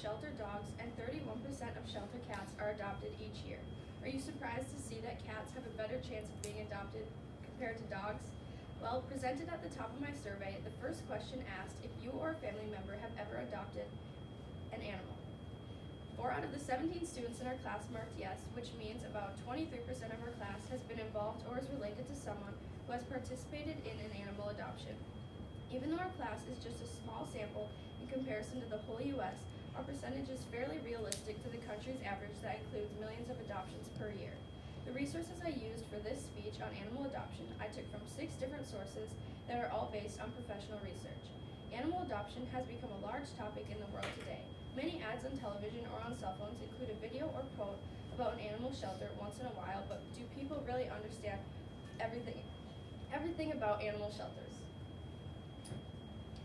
shelter dogs and 31% of shelter cats are adopted each year. Are you surprised to see that cats have a better chance of being adopted compared to dogs? Well, presented at the top of my survey, the first question asked if you or a family member have ever adopted an animal. 4 out of the 17 students in our class marked yes, which means about 23% of our class has been involved or is related to someone who has participated in an animal adoption. Even though our class is just a small sample in comparison to the whole U.S., our percentage is fairly realistic to the country's average that includes millions of adoptions per year. The resources I used for this speech on animal adoption I took from 6 different sources that are all based on professional research. Animal adoption has become a large topic in the world today. Many ads on television or on cell phones include a video or quote about an animal shelter once in a while, but do people really understand everything about animal shelters?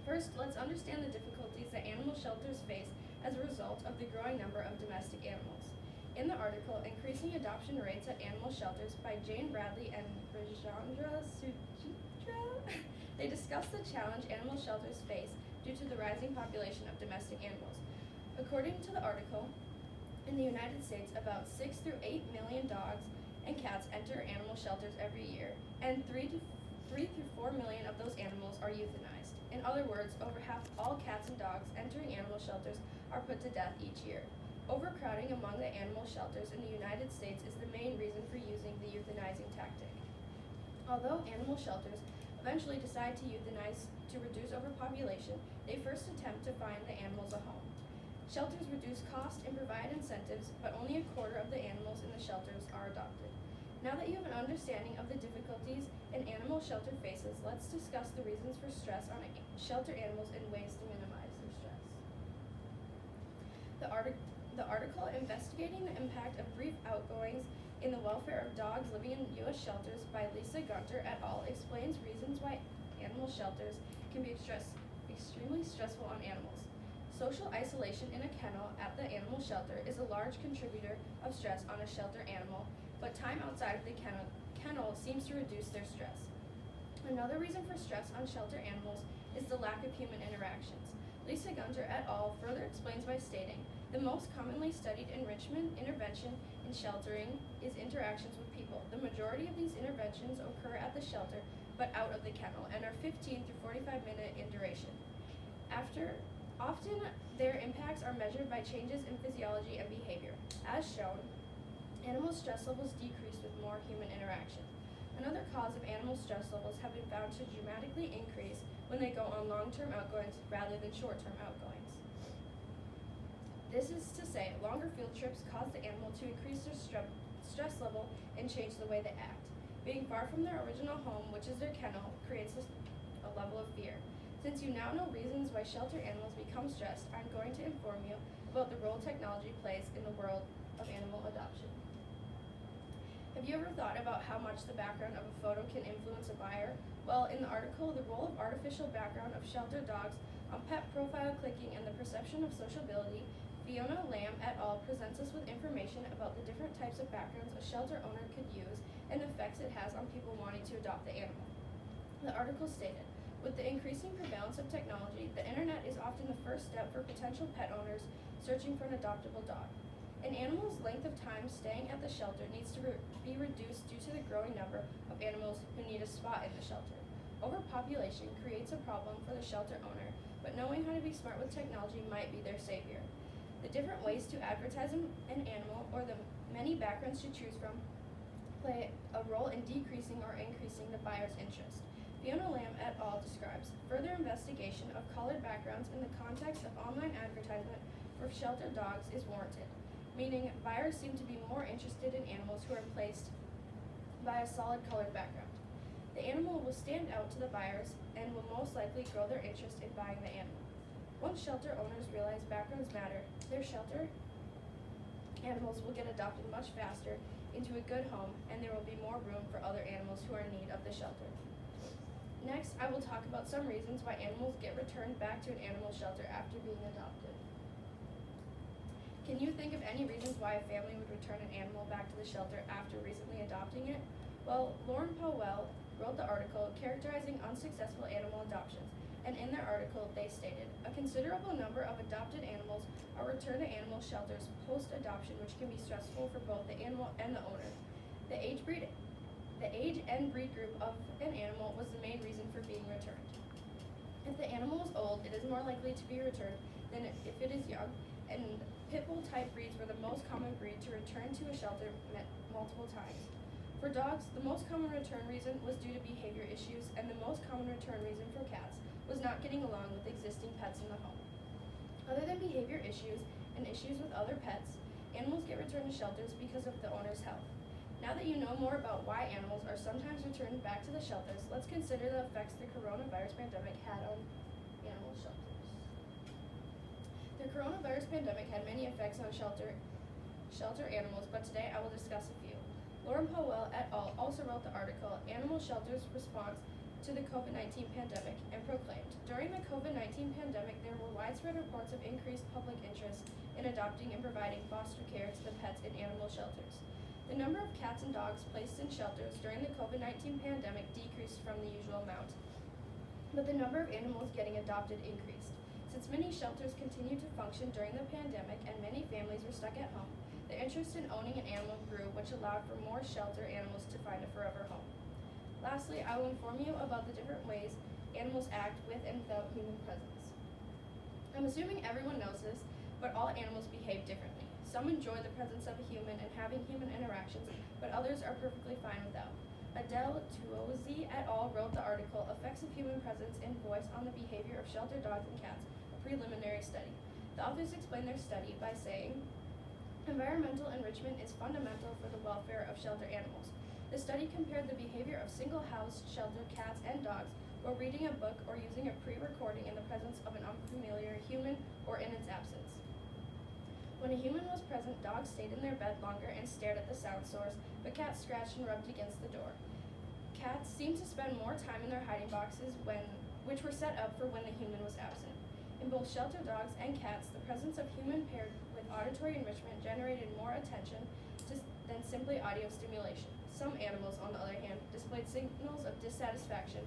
First, let's understand the difficulties that animal shelters face as a result of the growing number of domestic animals. In the article, Increasing Adoption Rates at Animal Shelters by Jane Bradley and Rajendra Sujitra, they discuss the challenge animal shelters face due to the rising population of domestic animals. According to the article, in the United States, about 6 through 8 million dogs and cats enter animal shelters every year, and 3 through 4 million of those animals are euthanized. In other words, over half all cats and dogs entering animal shelters are put to death each year. Overcrowding among the animal shelters in the United States is the main reason for using the euthanizing tactic. Although animal shelters eventually decide to euthanize to reduce overpopulation, they first attempt to find the animals a home. Shelters reduce cost and provide incentives, but only a quarter of the animals in the shelters are adopted. Now that you have an understanding of the difficulties an animal shelter faces, let's discuss the reasons for stress on shelter animals and ways to minimize their stress. The article Investigating the Impact of Brief Outgoings in the Welfare of Dogs Living in U.S. Shelters by Lisa Gunter et al. Explains reasons why animal shelters can be extremely stressful on animals. Social isolation in a kennel at the animal shelter is a large contributor of stress on a shelter animal, but time outside of the kennel seems to reduce their stress. Another reason for stress on shelter animals is the lack of human interactions. Lisa Gunter et al. Further explains by stating, the most commonly studied enrichment intervention in sheltering is interactions with people. The majority of these interventions occur at the shelter, but out of the kennel, and are 15 through 45 minutes in duration. Often, their impacts are measured by changes in physiology and behavior. As shown, animal stress levels decrease with more human interaction. Another cause of animal stress levels have been found to dramatically increase when they go on long-term outgoings rather than short-term outgoings. This is to say, longer field trips cause the animal to increase their stress level and change the way they act. Being far from their original home, which is their kennel, creates a level of fear. Since you now know reasons why shelter animals become stressed, I'm going to inform you about the role technology plays in the world of animal adoption. Have you ever thought about how much the background of a photo can influence a buyer? Well, in the article, The Role of Artificial Background of Shelter Dogs on Pet Profile Clicking and the Perception of Sociability, Fiona Lamb et al. Presents us with information about the different types of backgrounds a shelter owner could use and the effects it has on people wanting to adopt the animal. The article stated, with the increasing prevalence of technology, the internet is often the first step for potential pet owners searching for an adoptable dog. An animal's length of time staying at the shelter needs to be reduced due to the growing number of animals who need a spot in the shelter. Overpopulation creates a problem for the shelter owner, but knowing how to be smart with technology might be their savior. The different ways to advertise an animal or the many backgrounds to choose from play a role in decreasing or increasing the buyer's interest. Fiona Lamb et al. Describes further investigation of colored backgrounds in the context of online advertisement for shelter dogs is warranted, meaning buyers seem to be more interested in animals who are placed by a solid colored background. The animal will stand out to the buyers and will most likely grow their interest in buying the animal. Once shelter owners realize backgrounds matter, their shelter animals will get adopted much faster into a good home, and there will be more room for other animals who are in need of the shelter. Next, I will talk about some reasons why animals get returned back to an animal shelter after being adopted. Can you think of any reasons why a family would return an animal back to the shelter after recently adopting it? Well, Lauren Powell wrote the article characterizing unsuccessful animal adoptions, and in their article they stated, a considerable number of adopted animals are return to animal shelters post-adoption, which can be stressful for both the animal and the owner. The age and breed group of an animal was the main reason for being returned. If the animal is old, it is more likely to be returned than if it is young, and pit bull type breeds were the most common breed to return to a shelter multiple times. For dogs, the most common return reason was due to behavior issues, and the most common return reason for cats was not getting along with existing pets in the home. Other than behavior issues and issues with other pets, animals get returned to shelters because of the owner's health. Now that you know more about why animals are sometimes returned back to the shelters, let's consider the effects the coronavirus pandemic had on animal shelters. The coronavirus pandemic had many effects on shelter animals, but today I will discuss a few. Lauren Powell et al. Also wrote the article, Animal Shelters Response to the COVID-19 Pandemic, and proclaimed, during the COVID-19 pandemic, there were widespread reports of increased public interest in adopting and providing foster care to the pets in animal shelters. The number of cats and dogs placed in shelters during the COVID-19 pandemic decreased from the usual amount, but the number of animals getting adopted increased. Since many shelters continued to function during the pandemic and many families were stuck at home, the interest in owning an animal grew, which allowed for more shelter animals to find a forever home. Lastly, I will inform you about the different ways animals act with and without human presence. I'm assuming everyone knows this, but all animals behave differently. Some enjoy the presence of a human and having human interactions, but others are perfectly fine without. Adele Tuozy et al. Wrote the article, Effects of Human Presence and Voice on the Behavior of Shelter Dogs and Cats, a preliminary study. The authors explain their study by saying, environmental enrichment is fundamental for the welfare of shelter animals. The study compared the behavior of single-housed shelter cats and dogs while reading a book or using a pre-recording in the presence of an unfamiliar human or in its absence. When a human was present, dogs stayed in their bed longer and stared at the sound source, but cats scratched and rubbed against the door. Cats seemed to spend more time in their hiding boxes which were set up for when the human was absent. In both shelter dogs and cats, the presence of human paired with auditory enrichment generated more attention than simply audio stimulation. Some animals, on the other hand, displayed signals of dissatisfaction,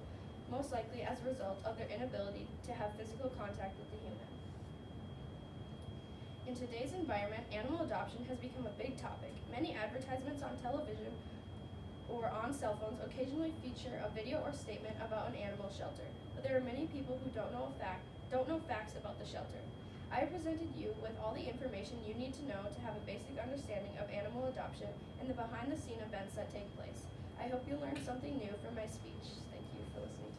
most likely as a result of their inability to have physical contact with the human. In today's environment, animal adoption has become a big topic. Many advertisements on television or on cell phones occasionally feature a video or statement about an animal shelter, but there are many people who don't know facts about the shelter. I have presented you with all the information you need to know to have a basic understanding of animal adoption and the behind-the-scene events that take place. I hope you learned something new from my speech. Thank you for listening.